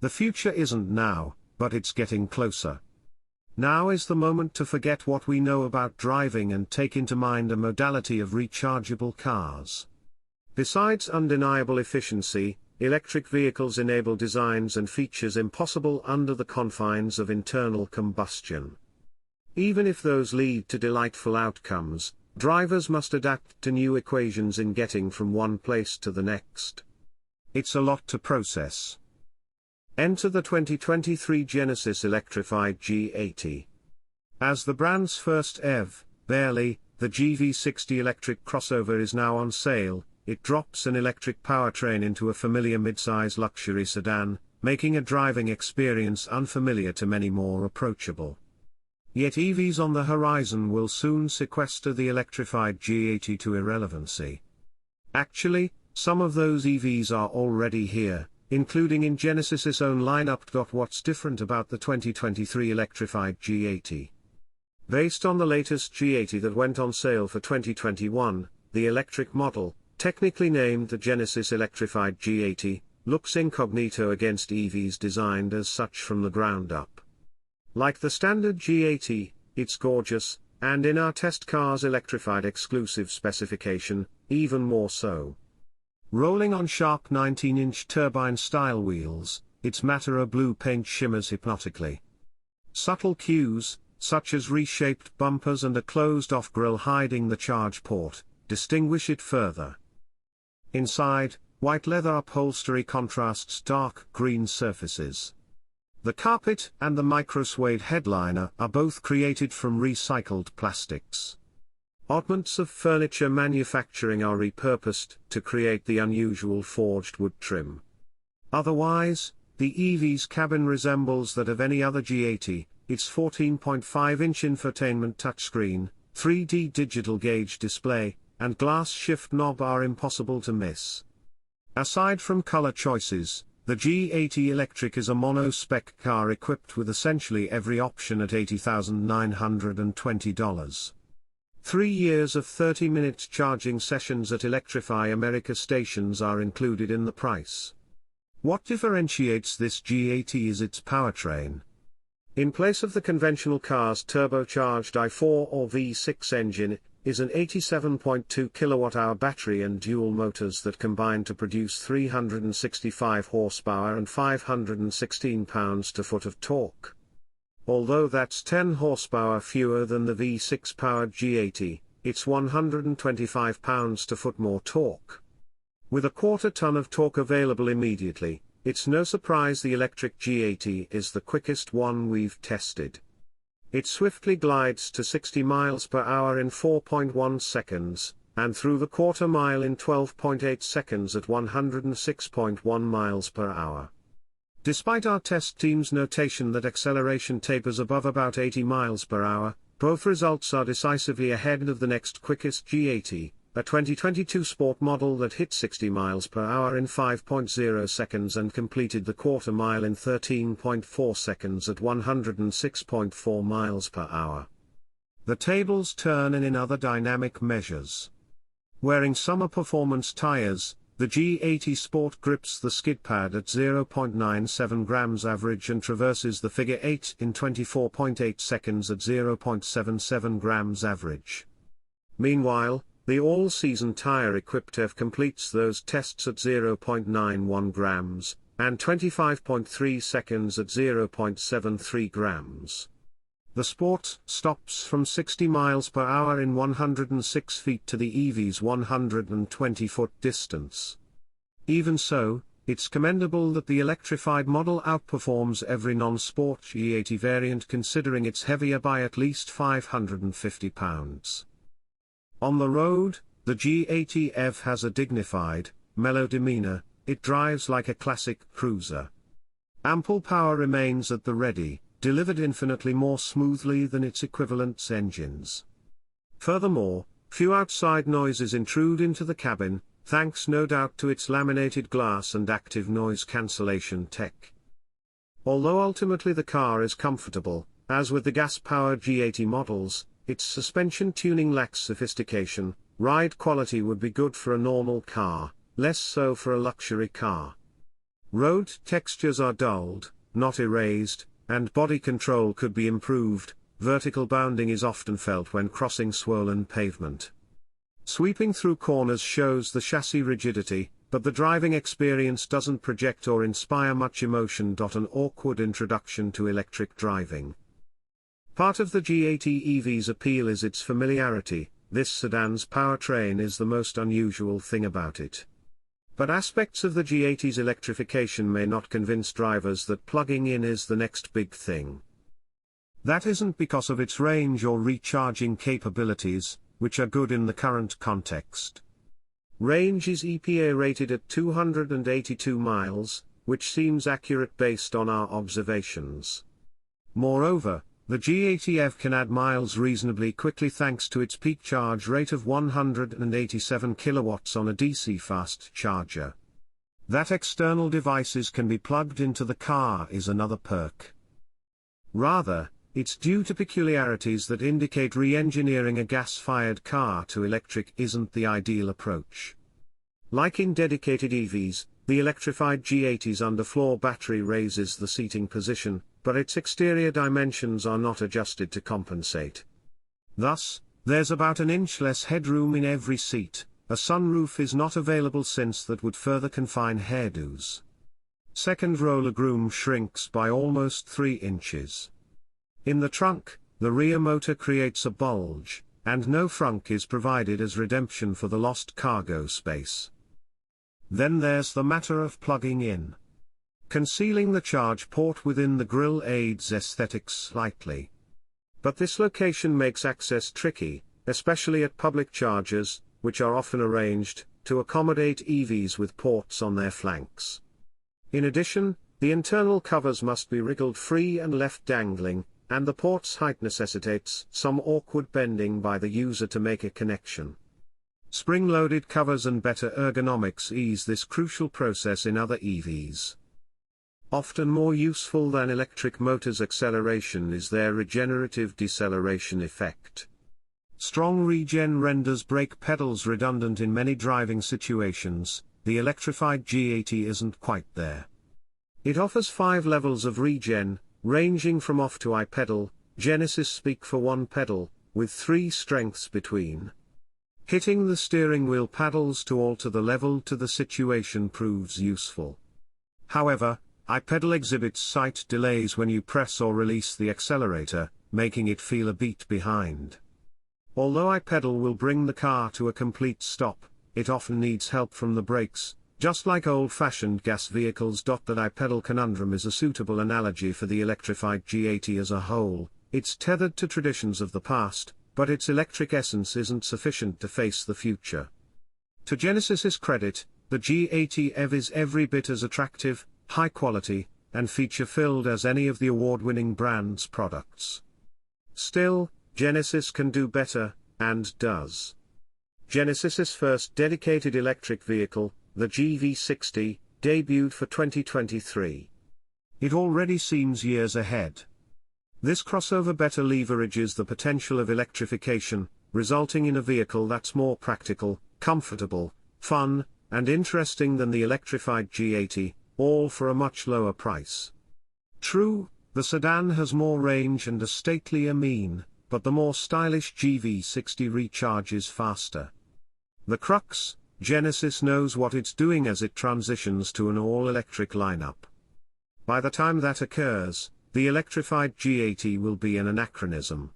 The future isn't now, but it's getting closer. Now is the moment to forget what we know about driving and take into mind a modality of rechargeable cars. Besides undeniable efficiency, electric vehicles enable designs and features impossible under the confines of internal combustion. Even if those lead to delightful outcomes, drivers must adapt to new equations in getting from one place to the next. It's a lot to process. Enter the 2023 Genesis electrified G80. As the brand's first barely, the GV60 electric crossover is now on sale. It drops an electric powertrain into a familiar midsize luxury sedan, making a driving experience unfamiliar to many more approachable. Yet EVs on the horizon will soon sequester the electrified G80 to irrelevancy. Actually, some of those EVs are already here, including in Genesis's own lineup. What's different about the 2023 electrified G80? Based on the latest G80 that went on sale for 2021, the electric model, technically named the Genesis Electrified G80, looks incognito against EVs designed as such from the ground up. Like the standard G80, it's gorgeous, and in our test car's electrified exclusive specification, even more so. Rolling on sharp 19-inch turbine-style wheels, its Matera blue paint shimmers hypnotically. Subtle cues, such as reshaped bumpers and a closed-off grille hiding the charge port, distinguish it further. Inside, white leather upholstery contrasts dark green surfaces. The carpet and the micro-suede headliner are both created from recycled plastics. Oddments of furniture manufacturing are repurposed to create the unusual forged wood trim. Otherwise, the EV's cabin resembles that of any other G80, its 14.5-inch infotainment touchscreen, 3D digital gauge display, and glass shift knob are impossible to miss. Aside from color choices, the G80 Electric is a mono-spec car equipped with essentially every option at $80,920. 3 years of 30-minute charging sessions at Electrify America stations are included in the price. What differentiates this G80 is its powertrain. In place of the conventional car's turbocharged i4 or V6 engine, is an 87.2 kWh battery and dual motors that combine to produce 365 horsepower and 516 pounds-to-foot of torque. Although that's 10 horsepower fewer than the V6-powered G80, it's 125 pounds-to-foot more torque. With a quarter-ton of torque available immediately, it's no surprise the electric G80 is the quickest one we've tested. It swiftly glides to 60 miles per hour in 4.1 seconds, and through the quarter mile in 12.8 seconds at 106.1 miles per hour. Despite our test team's notation that acceleration tapers above about 80 miles per hour, both results are decisively ahead of the next quickest G80, a 2022 sport model that hit 60 miles per hour in 5.0 seconds and completed the quarter mile in 13.4 seconds at 106.4 miles per hour. The tables turn in other dynamic measures. Wearing summer performance tires, the G80 Sport grips the skid pad at 0.97 grams average and traverses the figure 8 in 24.8 seconds at 0.77 grams average. Meanwhile, the all-season tire-equipped EV completes those tests at 0.91 grams, and 25.3 seconds at 0.73 grams. The Sport stops from 60 miles per hour in 106 feet to the EV's 120-foot distance. Even so, it's commendable that the electrified model outperforms every non-sport G80 variant considering it's heavier by at least 550 pounds. On the road, the G80 EV has a dignified, mellow demeanor. It drives like a classic cruiser. Ample power remains at the ready, delivered infinitely more smoothly than its equivalents engines. Furthermore, few outside noises intrude into the cabin, thanks no doubt to its laminated glass and active noise cancellation tech. Although ultimately the car is comfortable, as with the gas-powered G80 models, its suspension tuning lacks sophistication. Ride quality would be good for a normal car, less so for a luxury car. Road textures are dulled, not erased, and body control could be improved. Vertical bounding is often felt when crossing swollen pavement. Sweeping through corners shows the chassis rigidity, but the driving experience doesn't project or inspire much emotion. An awkward introduction to electric driving. Part of the G80 EV's appeal is its familiarity. This sedan's powertrain is the most unusual thing about it. But aspects of the G80's electrification may not convince drivers that plugging in is the next big thing. That isn't because of its range or recharging capabilities, which are good in the current context. Range is EPA rated at 282 miles, which seems accurate based on our observations. Moreover, the G80 EV can add miles reasonably quickly thanks to its peak charge rate of 187 kilowatts on a DC fast charger. That external devices can be plugged into the car is another perk. Rather, it's due to peculiarities that indicate re-engineering a gas-fired car to electric isn't the ideal approach. Like in dedicated EVs, the electrified G80's underfloor battery raises the seating position, but its exterior dimensions are not adjusted to compensate. Thus, there's about an inch less headroom in every seat. A sunroof is not available since that would further confine hairdos. Second row legroom shrinks by almost 3 inches. In the trunk, the rear motor creates a bulge, and no frunk is provided as redemption for the lost cargo space. Then there's the matter of plugging in. Concealing the charge port within the grille aids aesthetics slightly. But this location makes access tricky, especially at public chargers, which are often arranged to accommodate EVs with ports on their flanks. In addition, the internal covers must be wriggled free and left dangling, and the port's height necessitates some awkward bending by the user to make a connection. Spring-loaded covers and better ergonomics ease this crucial process in other EVs. Often more useful than electric motors' acceleration is their regenerative deceleration effect. Strong regen renders brake pedals redundant in many driving situations. The electrified G80 isn't quite there. It offers 5 levels of regen, ranging from off to I pedal, Genesis speak for one pedal, with 3 strengths between. Hitting the steering wheel paddles to alter the level to the situation proves useful. However, I pedal exhibits slight delays when you press or release the accelerator, making it feel a beat behind. Although I pedal will bring the car to a complete stop, it often needs help from the brakes, just like old-fashioned gas vehicles. That I pedal conundrum is a suitable analogy for the electrified G80 as a whole. It's tethered to traditions of the past, but its electric essence isn't sufficient to face the future. To Genesis's credit, the G80 EV is every bit as attractive, high quality, and feature-filled as any of the award-winning brand's products. Still, Genesis can do better, and does. Genesis's first dedicated electric vehicle, the GV60, debuted for 2023. It already seems years ahead. This crossover better leverages the potential of electrification, resulting in a vehicle that's more practical, comfortable, fun, and interesting than the electrified G80, all for a much lower price. True, the sedan has more range and a statelier mien, but the more stylish GV60 recharges faster. The crux: Genesis knows what it's doing as it transitions to an all-electric lineup. By the time that occurs, the electrified G80 will be an anachronism.